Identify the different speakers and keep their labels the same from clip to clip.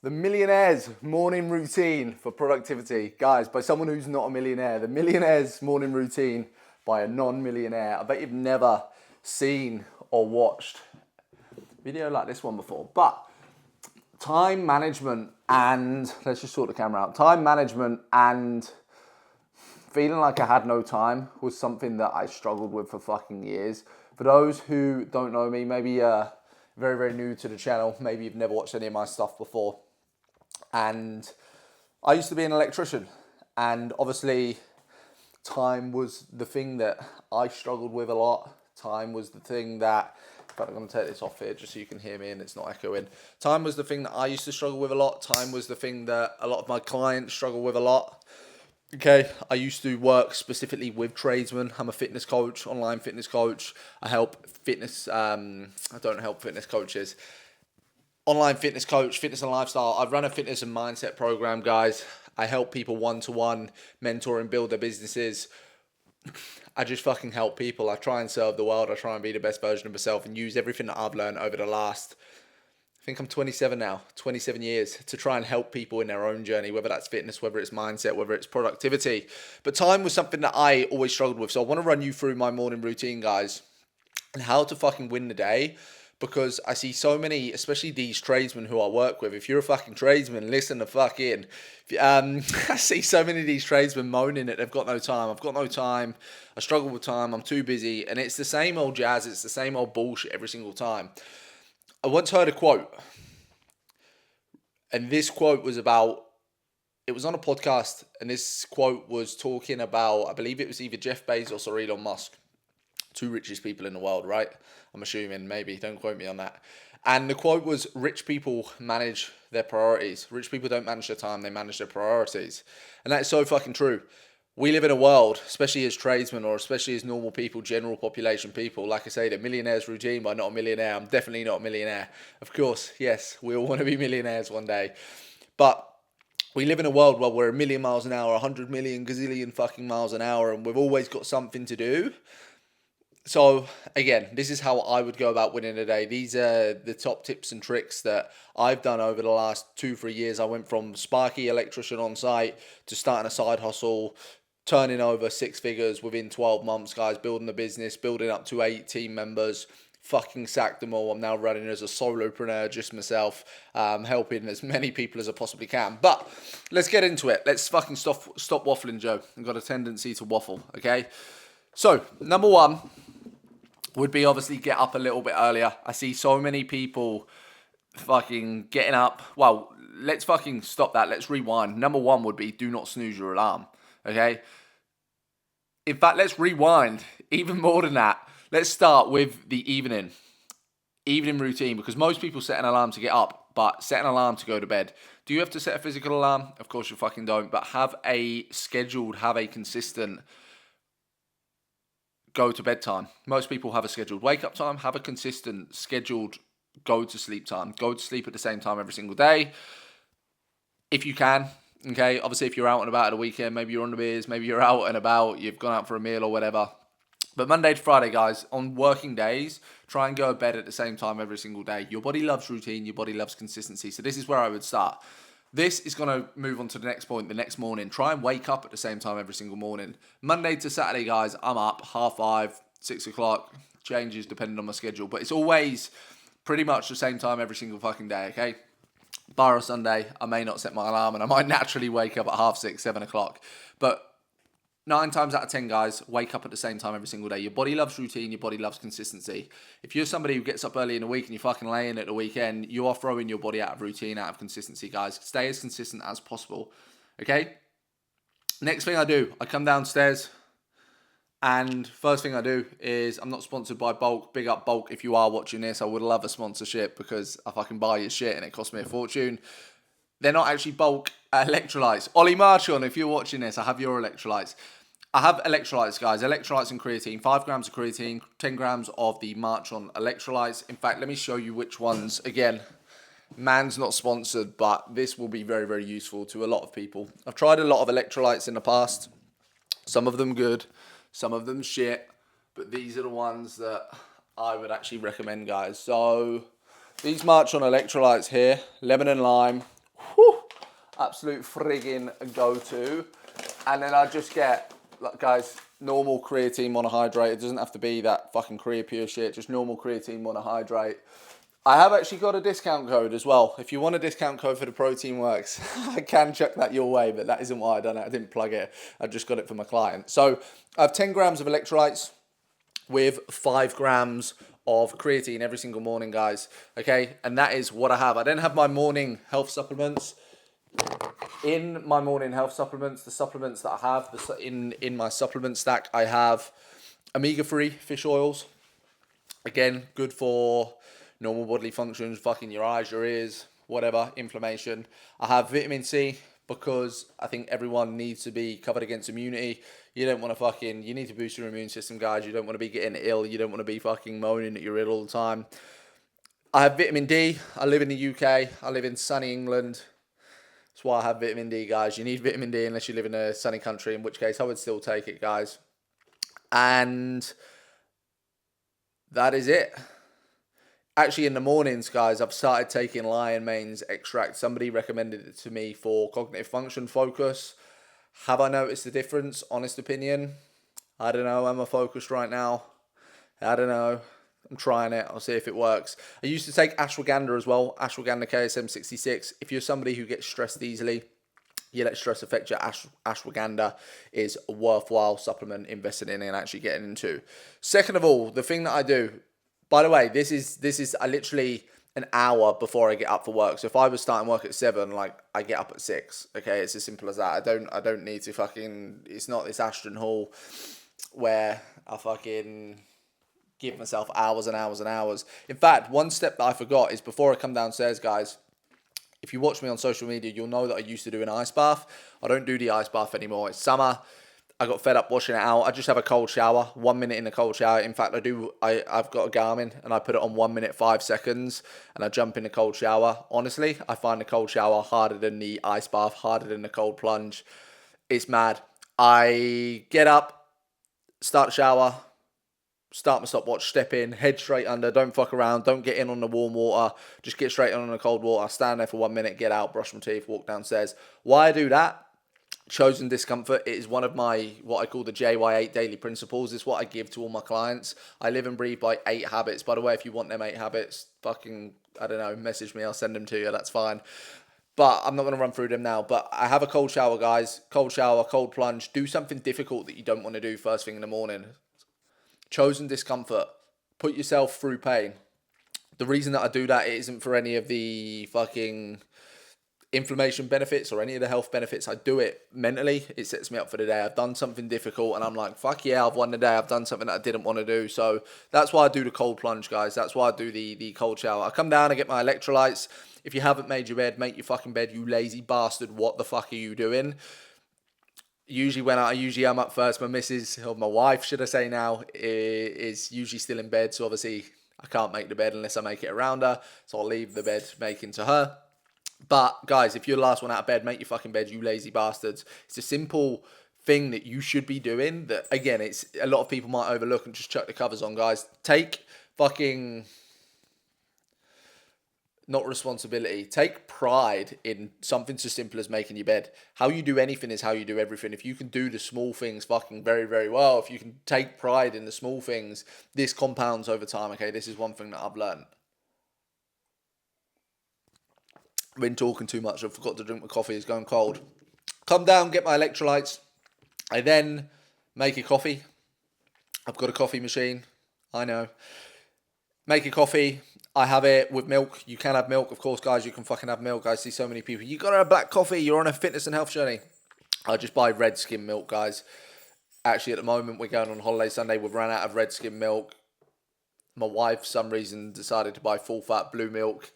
Speaker 1: The Millionaire's morning routine for productivity. Guys, by someone who's not a millionaire. The Millionaire's morning routine by a non-millionaire. I bet you've never seen or watched a video like this one before. But time management and, let's just sort the camera out. Time management and feeling like I had no time was something that I struggled with for fucking years. For those who don't know me, maybe very, very new to the channel, maybe you've never watched any of my stuff before. And I used to be an electrician, and obviously time was the thing that I struggled with a lot. Time was the thing that, in fact, I'm going to take this off here just so you can hear me and it's not echoing. Time was the thing that I used to struggle with a lot. Time was the thing that a lot of my clients struggle with a lot. Okay, I used to work specifically with tradesmen. I'm a fitness coach, online fitness coach. I help fitness, I don't help fitness coaches. Online fitness coach, fitness and lifestyle. I run a fitness and mindset program, guys. I help people one-to-one, mentor and build their businesses. I just fucking help people. I try and serve the world. I try and be the best version of myself and use everything that I've learned over the last, I think I'm 27 now, 27 years, to try and help people in their own journey, whether that's fitness, whether it's mindset, whether it's productivity. But time was something that I always struggled with. So I want to run you through my morning routine, guys, and how to fucking win the day. Because I see so many, especially these tradesmen who I work with. If you're a fucking tradesman, listen to fucking. I see so many of these tradesmen moaning that they've got no time. I've got no time. I struggle with time. I'm too busy. And it's the same old jazz. It's the same old bullshit every single time. I once heard a quote. And this quote was about, it was on a podcast. And this quote was talking about, I believe it was either Jeff Bezos or Elon Musk. Two richest people in the world, right? I'm assuming, maybe, don't quote me on that. And the quote was, rich people manage their priorities. Rich people don't manage their time, they manage their priorities. And that's so fucking true. We live in a world, especially as tradesmen or especially as normal people, general population people, like I say, the millionaire's routine, but not a millionaire. I'm definitely not a millionaire. Of course, yes, we all want to be millionaires one day. But we live in a world where we're a million miles an hour, 100 million, gazillion fucking miles an hour, and we've always got something to do. So, again, this is how I would go about winning a day. These are the top tips and tricks that I've done over the last 2-3 years. I went from sparky electrician on site to starting a side hustle, turning over 6 figures within 12 months, guys, building the business, building up to 8 team members, fucking sacked them all. I'm now running as a solopreneur, just myself, helping as many people as I possibly can. But let's get into it. Let's fucking stop waffling, Joe. I've got a tendency to waffle, okay? So, number one would be obviously get up a little bit earlier. I see so many people fucking getting up. Well, let's fucking stop that. Let's rewind. Number one would be do not snooze your alarm. Okay? In fact, let's rewind even more than that. Let's start with the evening routine, because most people set an alarm to get up, but set an alarm to go to bed. Do you have to set a physical alarm? Of course you fucking don't, but have a scheduled, have a consistent go to bed time. Most people have a scheduled wake up time, have a consistent scheduled go to sleep time. Go to sleep at the same time every single day if you can. Okay, obviously if you're out and about at a weekend, maybe you're on the beers, maybe you're out and about, you've gone out for a meal or whatever. But Monday to Friday, guys, on working days, try and go to bed at the same time every single day. Your body loves routine, your body loves consistency. So this is where I would start. This is going to move on to the next point, the next morning. Try and wake up at the same time every single morning. Monday to Saturday, guys, I'm up 5:30, 6 o'clock. Changes depending on my schedule. But it's always pretty much the same time every single fucking day, okay? Bar a Sunday, I may not set my alarm and I might naturally wake up at 6:30, 7 o'clock. But 9 times out of 10, guys, wake up at the same time every single day. Your body loves routine. Your body loves consistency. If you're somebody who gets up early in the week and you're fucking laying at the weekend, you are throwing your body out of routine, out of consistency, guys. Stay as consistent as possible, okay? Next thing I do, I come downstairs, and first thing I do is, I'm not sponsored by Bulk. Big up Bulk if you are watching this. I would love a sponsorship because I fucking buy your shit and it costs me a fortune. They're not actually Bulk electrolytes. Ollie Marchon, if you're watching this, I have your electrolytes. I have electrolytes, guys. Electrolytes and creatine. 5 grams of creatine, 10 grams of the Marchon electrolytes. In fact, let me show you which ones. Again, man's not sponsored, but this will be very, very useful to a lot of people. I've tried a lot of electrolytes in the past. Some of them good, some of them shit. But these are the ones that I would actually recommend, guys. So these Marchon electrolytes here, lemon and lime. absolute friggin' go-to. And then I just get, like, guys, normal creatine monohydrate. It doesn't have to be that fucking Creapure shit, just normal creatine monohydrate. I have actually got a discount code as well. If you want a discount code for the Protein Works, I can chuck that your way, but that isn't why I done it. I didn't plug it. I just got it for my client. So I have 10 grams of electrolytes with 5 grams of creatine every single morning, guys. Okay, and that is what I have. I then have my morning health supplements. In my morning health supplements, the supplements that I have, in my supplement stack, I have omega-3 fish oils. Again, good for normal bodily functions, fucking your eyes, your ears, whatever, inflammation. I have vitamin C because I think everyone needs to be covered against immunity. You don't want to you need to boost your immune system, guys. You don't want to be getting ill. You don't want to be fucking moaning that you're ill all the time. I have vitamin D. I live in the UK. I live in sunny England. That's why I have vitamin D, guys. You need vitamin D unless you live in a sunny country, in which case I would still take it, guys. And that is it. Actually, in the mornings, guys, I've started taking lion mane's extract. Somebody recommended it to me for cognitive function focus. Have I noticed a difference? Honest opinion, I don't know. Am I focused right now? I don't know. I'm trying it. I'll see if it works. I used to take ashwagandha as well. Ashwagandha KSM 66. If you're somebody who gets stressed easily, you let stress affect your ashwagandha is a worthwhile supplement investing in and actually getting into. Second of all, the thing that I do, by the way, this is I literally an hour before I get up for work. So if I was starting work at 7, like, I get up at 6. Okay, it's as simple as that. I don't need to fucking. It's not this Ashton Hall where I fucking give myself hours and hours and hours. In fact, one step that I forgot is before I come downstairs, guys. If you watch me on social media, you'll know that I used to do an ice bath. I don't do the ice bath anymore. It's summer. I got fed up washing it out. I just have a cold shower, 1 minute in the cold shower. In fact, I've got a Garmin and I put it on 1 minute, 5 seconds and I jump in the cold shower. Honestly, I find the cold shower harder than the ice bath, harder than the cold plunge. It's mad. I get up, start the shower, start my stopwatch, step in, head straight under, don't fuck around, don't get in on the warm water, just get straight on the cold water, stand there for 1 minute, get out, brush my teeth, walk downstairs. Why I do that? Chosen discomfort. It is one of my, what I call the JY8 daily principles. It's what I give to all my clients. I live and breathe by 8 habits. By the way, if you want them 8 habits, fucking, I don't know, message me, I'll send them to you, that's fine. But I'm not going to run through them now. But I have a cold shower, guys. Cold shower, cold plunge. Do something difficult that you don't want to do first thing in the morning. Chosen discomfort. Put yourself through pain. The reason that I do that, it isn't for any of the fucking inflammation benefits or any of the health benefits. I do it mentally. It sets me up for the day. I've done something difficult and I'm like, fuck yeah, I've won the day. I've done something that I didn't want to do. So that's why I do the cold plunge, guys. That's why I do the cold shower. I come down, I get my electrolytes. If you haven't made your bed, make your fucking bed, you lazy bastard. What the fuck are you doing? Usually I'm up first. My missus, or my wife, should I say now, is usually still in bed. So obviously I can't make the bed unless I make it around her. So I'll leave the bed making to her. But guys, if you're the last one out of bed, make your fucking bed, you lazy bastards. It's a simple thing that you should be doing that, again, it's a lot of people might overlook and just chuck the covers on, guys. Take fucking, not responsibility, take pride in something so simple as making your bed. How you do anything is how you do everything. If you can do the small things fucking very, very well, if you can take pride in the small things, this compounds over time, okay? This is one thing that I've learned. Been talking too much. I forgot to drink my coffee. It's going cold. Come down, get my electrolytes. I then make a coffee. I've got a coffee machine. I know. Make a coffee. I have it with milk. You can have milk. Of course, guys, you can fucking have milk. I see so many people. You got to have black coffee. You're on a fitness and health journey. I just buy red skim milk, guys. Actually, at the moment, we're going on holiday Sunday. We've run out of red skim milk. My wife, for some reason, decided to buy full fat blue milk.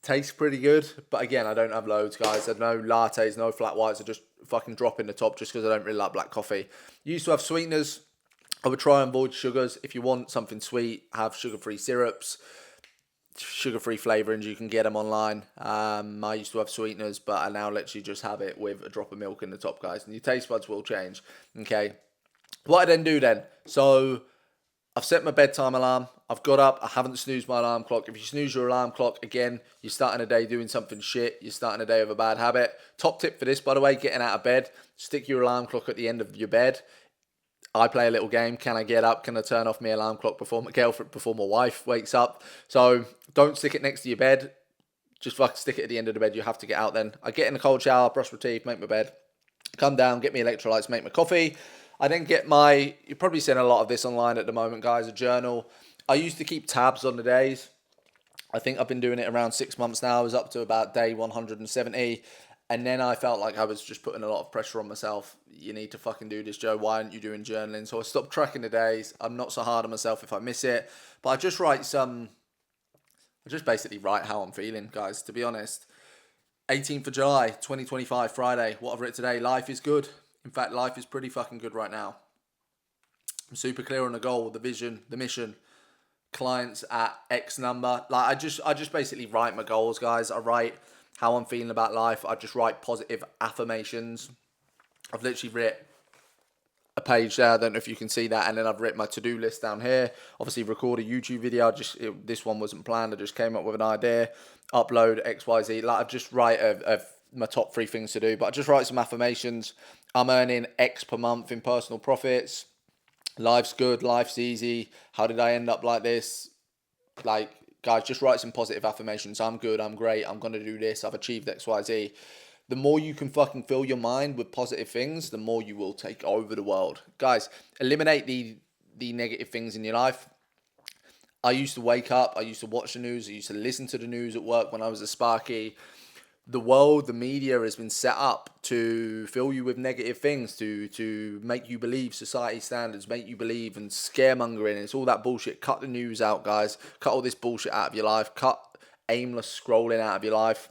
Speaker 1: Tastes pretty good, but again, I don't have loads, guys. There's no lattes, no flat whites. I just fucking drop in the top just because I don't really like black coffee. Used to have sweeteners. I would try and avoid sugars. If you want something sweet, have sugar-free syrups, sugar-free flavourings. You can get them online. I used to have sweeteners, but I now literally just have it with a drop of milk in the top, guys. And your taste buds will change, okay? What I then do then, so I've set my bedtime alarm. I've got up, I haven't snoozed my alarm clock. If you snooze your alarm clock, again, you're starting a day doing something shit. You're starting a day with a bad habit. Top tip for this, by the way, getting out of bed, stick your alarm clock at the end of your bed. I play a little game. Can I get up? Can I turn off my alarm clock before my girlfriend, before my wife wakes up? So don't stick it next to your bed. Just fucking stick it at the end of the bed. You have to get out then. I get in a cold shower, brush my teeth, make my bed, come down, get me electrolytes, make my coffee. I then get my, you're probably seeing a lot of this online at the moment, guys, a journal. I used to keep tabs on the days. I think I've been doing it around 6 months now. I was up to about day 170. And then I felt like I was just putting a lot of pressure on myself. You need to fucking do this, Joe. Why aren't you doing journaling? So I stopped tracking the days. I'm not so hard on myself if I miss it. But I just basically write how I'm feeling, guys, to be honest. 18th of July, 2025, Friday. What I've written today, life is good. In fact, life is pretty fucking good right now. I'm super clear on the goal, the vision, the mission. Clients at X number. Like I just basically write my goals, guys. I write how I'm feeling about life. I just write positive affirmations. I've literally written a page there. I don't know if you can see that. And then I've written my to-do list down here. Obviously record a YouTube video. This one wasn't planned. I just came up with an idea. Upload XYZ. Like I just write my top 3 things to do. But I just write some affirmations. I'm earning X per month in personal profits. Life's good, life's easy. How did I end up like this? Like, guys, just write some positive affirmations. I'm good, I'm great, I'm going to do this, I've achieved XYZ. The more you can fucking fill your mind with positive things, the more you will take over the world. Guys, eliminate the negative things in your life. I used to wake up, I used to watch the news, I used to listen to the news at work when I was a Sparky. The world, the media has been set up to fill you with negative things, to make you believe society standards, make you believe and scaremongering. It's all that bullshit. Cut the news out, guys. Cut all this bullshit out of your life. Cut aimless scrolling out of your life.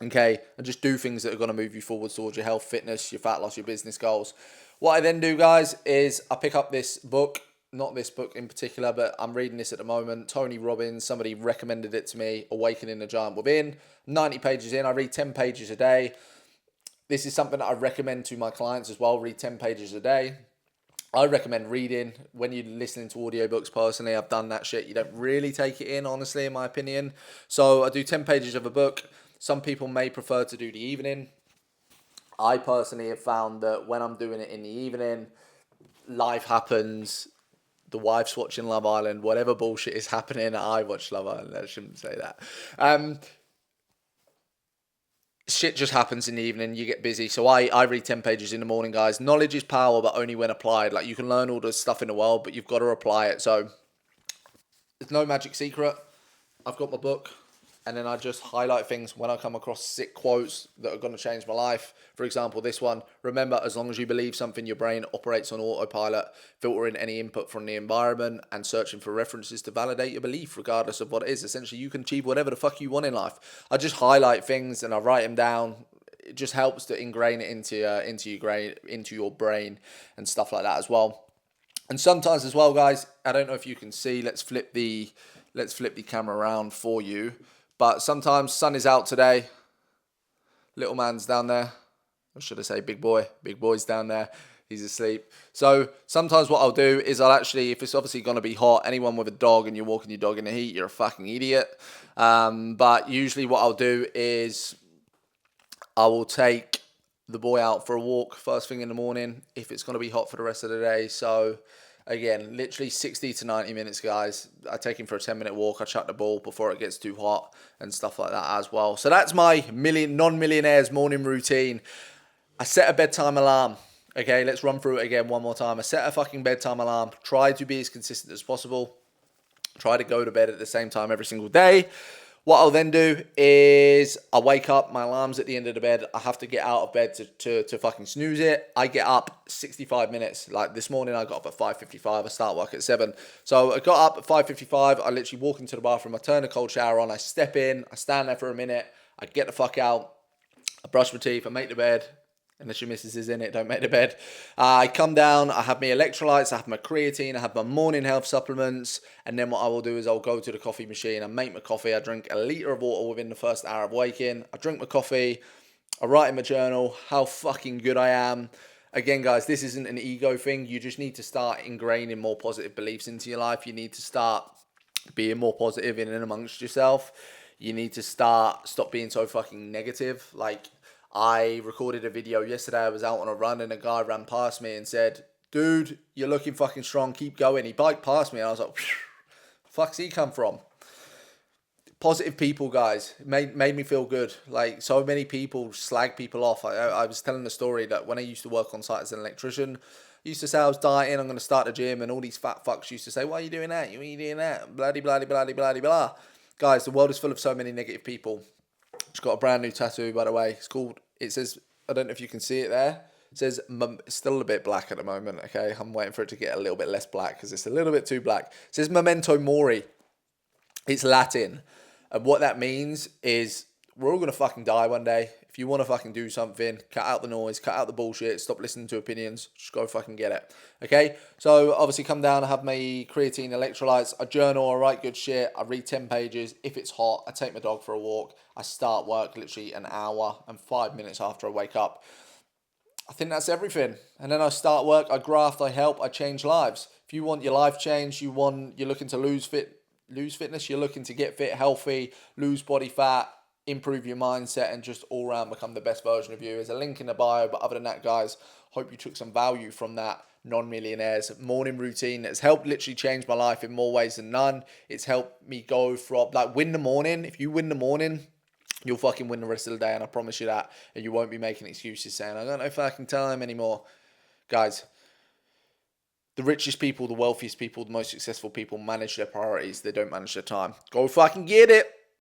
Speaker 1: Okay? And just do things that are going to move you forward towards your health, fitness, your fat loss, your business goals. What I then do, guys, is I pick up this book. Not this book in particular, but I'm reading this at the moment. Tony Robbins, somebody recommended it to me, Awakening the Giant Within. 90 pages in, I read 10 pages a day. This is something that I recommend to my clients as well, read 10 pages a day. I recommend reading when you're listening to audiobooks. Personally, I've done that shit. You don't really take it in, honestly, in my opinion. So I do 10 pages of a book. Some people may prefer to do the evening. I personally have found that when I'm doing it in the evening, life happens. The wife's watching Love Island, whatever bullshit is happening, I watch Love Island. I shouldn't say that. Shit just happens in the evening. You get busy. So I read 10 pages in the morning, guys. Knowledge is power, but only when applied. Like, you can learn all the stuff in the world, but you've got to apply it. So there's no magic secret. I've got my book. And then I just highlight things when I come across sick quotes that are going to change my life. For example, this one: remember, as long as you believe something, your brain operates on autopilot, filtering any input from the environment and searching for references to validate your belief, regardless of what it is. Essentially, you can achieve whatever the fuck you want in life. I just highlight things and I write them down. It just helps to ingrain it into your brain and stuff like that as well. And sometimes as well, guys, I don't know if you can see. Let's flip the camera around for you. But sometimes sun is out today. Little man's down there. Or should I say big boy? Big boy's down there. He's asleep. So sometimes what I'll do is I'll actually, if it's obviously going to be hot, anyone with a dog and you're walking your dog in the heat, you're a fucking idiot. But usually what I'll do is I will take the boy out for a walk first thing in the morning if it's going to be hot for the rest of the day. So again, literally 60 to 90 minutes, guys. I take him for a 10-minute walk. I chuck the ball before it gets too hot and stuff like that as well. So that's my non-millionaire's morning routine. I set a bedtime alarm. Okay, let's run through it again one more time. I set a fucking bedtime alarm. Try to be as consistent as possible. Try to go to bed at the same time every single day. What I'll then do is I wake up, my alarm's at the end of the bed. I have to get out of bed to fucking snooze it. I get up 65 minutes. Like this morning, I got up at 5:55. I start work at 7. So I got up at 5:55. I literally walk into the bathroom. I turn a cold shower on. I step in. I stand there for a minute. I get the fuck out. I brush my teeth. I make the bed. Unless your missus is in it, don't make the bed. I come down, I have my electrolytes, I have my creatine, I have my morning health supplements, and then what I will do is I'll go to the coffee machine, I make my coffee, I drink a litre of water within the first hour of waking, I drink my coffee, I write in my journal how fucking good I am. Again, guys, this isn't an ego thing, you just need to start ingraining more positive beliefs into your life. You need to start being more positive in and amongst yourself. You need to stop being so fucking negative. Like, I recorded a video yesterday. I was out on a run and a guy ran past me and said, "Dude, you're looking fucking strong. Keep going." He biked past me and I was like, "Fuck's he come from?" Positive people, guys, made me feel good. Like, so many people slag people off. I was telling the story that when I used to work on site as an electrician, I used to say I was dieting, I'm going to start a gym, and all these fat fucks used to say, "Why are you doing that? You ain't doing that? Bloody, bloody, bloody, bloody, blah." Guys, the world is full of so many negative people. Just got a brand new tattoo, by the way. It says, I don't know if you can see it there. It says, it's still a bit black at the moment, okay? I'm waiting for it to get a little bit less black because it's a little bit too black. It says Memento Mori. It's Latin. And what that means is we're all going to fucking die one day. If you want to fucking do something, cut out the noise, cut out the bullshit, stop listening to opinions, just go fucking get it. Okay? So obviously come down, I have my creatine electrolytes, I journal, I write good shit, I read 10 pages. If it's hot, I take my dog for a walk. I start work literally an hour and 5 minutes after I wake up. I think that's everything. And then I start work, I graft, I help, I change lives. If you want your life changed, you're looking to lose fitness, you're looking to get fit, healthy, lose body fat, improve your mindset, and just all around become the best version of you. There's a link in the bio. But other than that, guys, hope you took some value from that non-millionaire's morning routine. It's helped literally change my life in more ways than none. It's helped me go from, like, win the morning. If you win the morning, you'll fucking win the rest of the day, and I promise you that. And you won't be making excuses saying, "I don't know if I can tell him anymore." Guys, the richest people, the wealthiest people, the most successful people manage their priorities. They don't manage their time. Go fucking get it.